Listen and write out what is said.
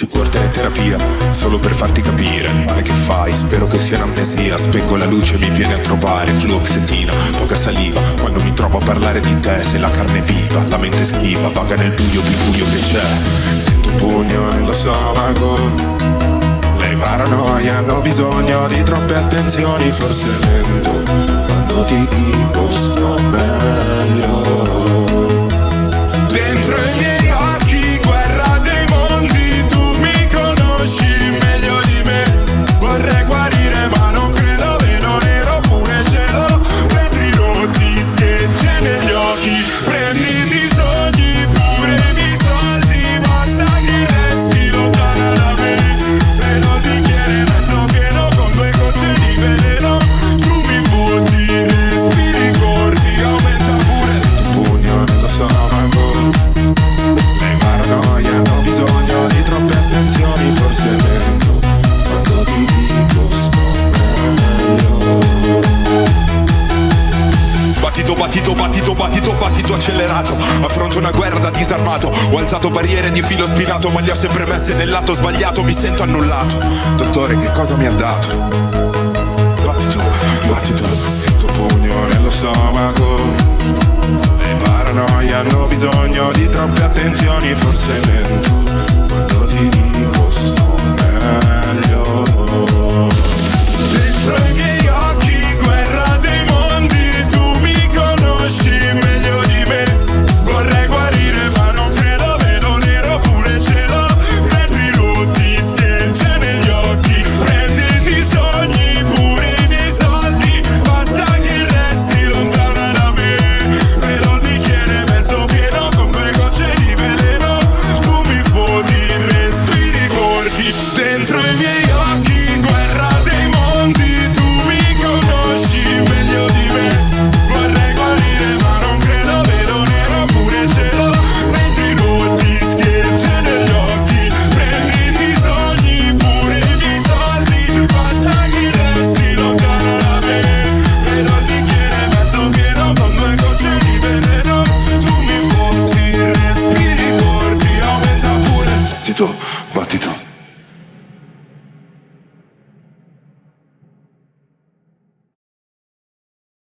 Ti porterò in terapia solo per farti capire il male che fai. Spero che sia un'amnesia. Spengo la luce e mi viene a trovare fluoxetina, poca saliva quando mi trovo a parlare di te. Sei la carne viva, la mente schiva, vaga nel buio più buio che c'è. Sento un pugno nello stomaco. Le paranoie hanno bisogno di troppe attenzioni. Forse mento quando ti dico sto meglio. Dentro i miei occhi guerra dei mondi. Tu mi conosci meglio di me. Vorrei guarire ma non credo, vedo nero pure cielo. Vetri rotti, schegge negli occhi. Prenditi i sogni, pure i miei soldi. Basta che resti lontana da me. Vedo il bicchiere mezzo pieno con 2 gocce di veleno. Tu mi fotti, respiri corti, aumenta pure. Sento un pugno nello stomaco. Le paranoie hanno bisogno di troppe attenzioni. Forse mento quando ti dico sto meglio. Battito, battito, battito, battito, battito accelerato. Affronto una guerra da disarmato. Ho alzato barriere di filo spinato, ma le ho sempre messe nel lato sbagliato. Mi sento annullato. Dottore, che cosa mi ha dato? Battito, battito. Sento pugno nello stomaco. Le paranoie hanno bisogno di troppe attenzioni. Forse mento quando ti dico sto meglio. Dentro i miei occhi guerra dei mondi. Tu mi conosci meglio di me. Vorrei guarire ma non credo, vedo nero pure cielo. Vetri rotti, schegge negli occhi. Prenditi i sogni, pure i miei soldi. Basta che resti lontana da me. Vedo il bicchiere mezzo pieno con 2 gocce di veleno. Tu mi foti, respiri corti. Dentro i miei occhi guerra dei mondi. Tu mi conosci meglio di me. Vorrei guarire ma non credo, vedo nero pure cielo. Vetri rotti, schegge negli occhi. Prenditi i sogni, pure i miei soldi. Basta che resti lontana da me. Vedo il bicchiere mezzo pieno con 2 gocce di veleno. Tu mi fotti, respiri corti, aumenta pure. Zitto.